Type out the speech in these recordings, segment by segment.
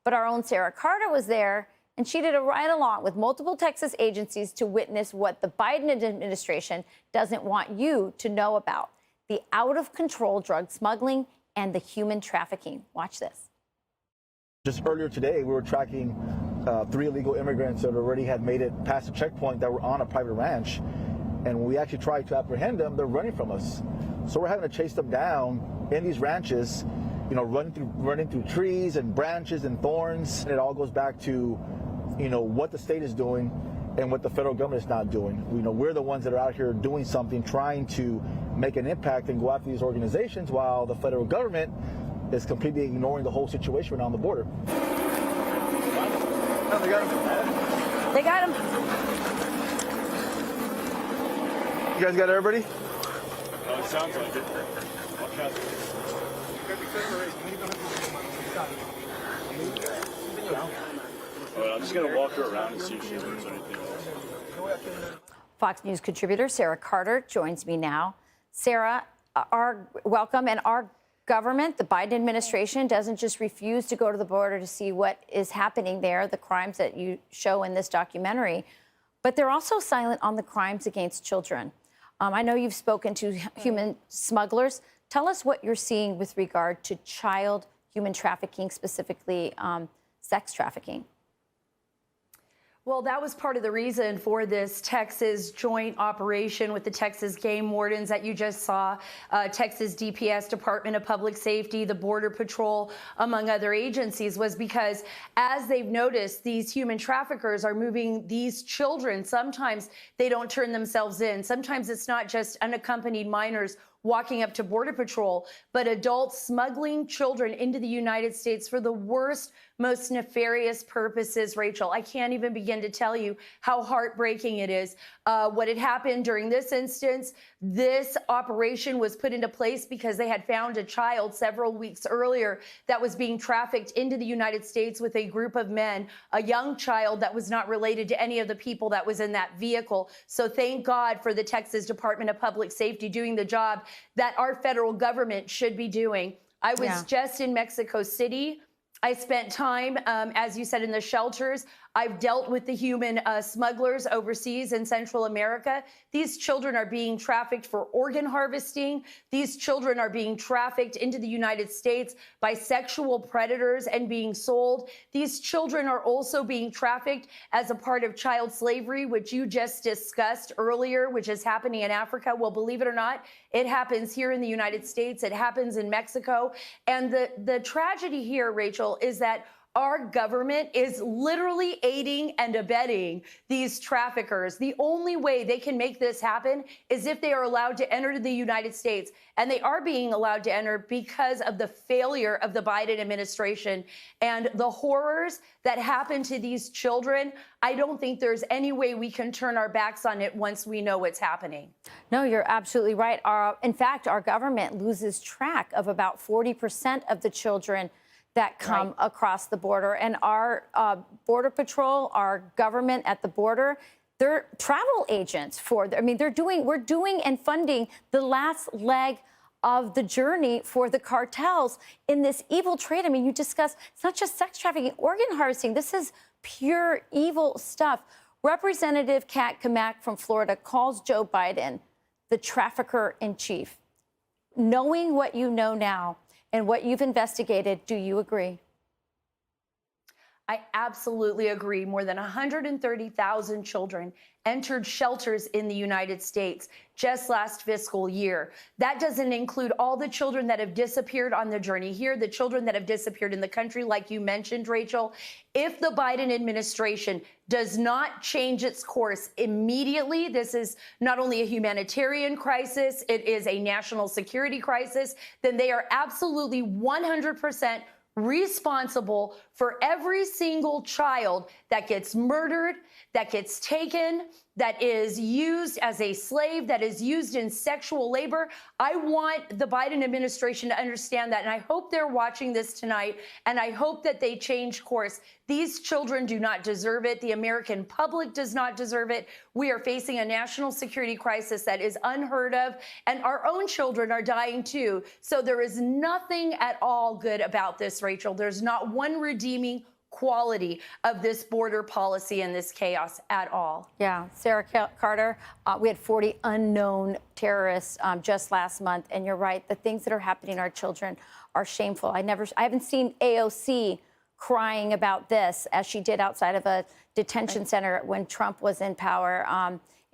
But our own Sara Carter was there, and she did a ride-along with multiple Texas agencies to witness what the Biden administration doesn't want you to know about: the out-of-control drug smuggling and the human trafficking. Watch this. Just earlier today, we were tracking 3 illegal immigrants that already had made it past the checkpoint that were on a private ranch. And when we actually tried to apprehend them, they're running from us. So we're having to chase them down in these ranches, you know, running through trees and branches and thorns. And it all goes back to, you know, what the state is doing and what the federal government is not doing. You know, we're the ones that are out here doing something, trying to make an impact and go after these organizations, while the federal government is completely ignoring the whole situation around the border. Oh, they got him. They got him. You guys got everybody? It sounds like it. I'm just going to walk her around and see if she learns anything else. Fox News contributor Sara Carter joins me now. Sara, welcome. And our government, the Biden administration, doesn't just refuse to go to the border to see what is happening there, the crimes that you show in this documentary, but they're also silent on the crimes against children. I know you've spoken to human smugglers. Tell us what you're seeing with regard to child human trafficking, specifically sex trafficking. Well, that was part of the reason for this Texas joint operation with the Texas game wardens that you just saw, Texas DPS, Department of Public Safety, the Border Patrol, among other agencies, was because as they've noticed, these human traffickers are moving these children. Sometimes they don't turn themselves in. Sometimes it's not just unaccompanied minors walking up to Border Patrol, but adults smuggling children into the United States for the worst, most nefarious purposes, Rachel. I can't even begin to tell you how heartbreaking it is. What had happened during this instance, this operation was put into place because they had found a child several weeks earlier that was being trafficked into the United States with a group of men, a young child that was not related to any of the people that was in that vehicle. So thank God for the Texas Department of Public Safety doing the job that our federal government should be doing. I was just in Mexico City. I spent time, as you said, in the shelters. I've dealt with the human smugglers overseas in Central America. These children are being trafficked for organ harvesting. These children are being trafficked into the United States by sexual predators and being sold. These children are also being trafficked as a part of child slavery, which you just discussed earlier, which is happening in Africa. Well, believe it or not, it happens here in the United States. It happens in Mexico. And the tragedy here, Rachel, is that our government is literally aiding and abetting these traffickers. The only way they can make this happen is if they are allowed to enter the United States. And they are being allowed to enter because of the failure of the Biden administration and the horrors that happen to these children. I don't think there's any way we can turn our backs on it once we know what's happening. No, you're absolutely right. In fact, our government loses track of about 40% of the children that come across the border. And our Border Patrol, our government at the border, they're travel agents for, I mean, we're doing and funding the last leg of the journey for the cartels in this evil trade. I mean, you discuss, it's not just sex trafficking, organ harvesting. This is pure evil stuff. Representative Kat Kamak from Florida calls Joe Biden the trafficker in chief. Knowing what you know now, and what you've investigated, do you agree? I absolutely agree. More than 130,000 children entered shelters in the United States just last fiscal year. That doesn't include all the children that have disappeared on the journey here, the children that have disappeared in the country, like you mentioned, Rachel. If the Biden administration does not change its course immediately, this is not only a humanitarian crisis, it is a national security crisis, then they are absolutely 100% responsible for every single child that gets murdered, that gets taken, that is used as a slave, that is used in sexual labor. I want the Biden administration to understand that, and I hope they're watching this tonight, and I hope that they change course. These children do not deserve it. The American public does not deserve it. We are facing a national security crisis that is unheard of, and our own children are dying too. So there is nothing at all good about this, Rachel. There's not one redeeming quality of this border policy and this chaos at all. Yeah, Sara Carter, we had 40 unknown terrorists just last month, and you're right. The things that are happening to our children are shameful. I haven't seen AOC crying about this as she did outside of a detention center when Trump was in power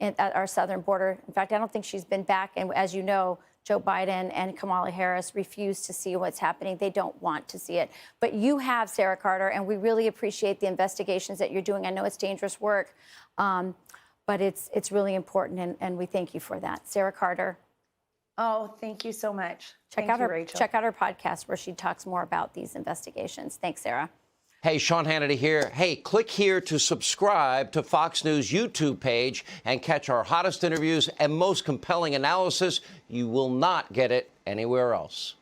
at our southern border. In fact, I don't think she's been back. And as you know, Joe Biden and Kamala Harris refuse to see what's happening. They don't want to see it. But you have, Sara Carter, and we really appreciate the investigations that you're doing. I know it's dangerous work, but it's really important, and we thank you for that. Sara Carter. Oh, thank you so much. Check out her podcast where she talks more about these investigations. Thanks, Sara. Hey, Sean Hannity here. Hey, click here to subscribe to Fox News YouTube page and catch our hottest interviews and most compelling analysis. You will not get it anywhere else.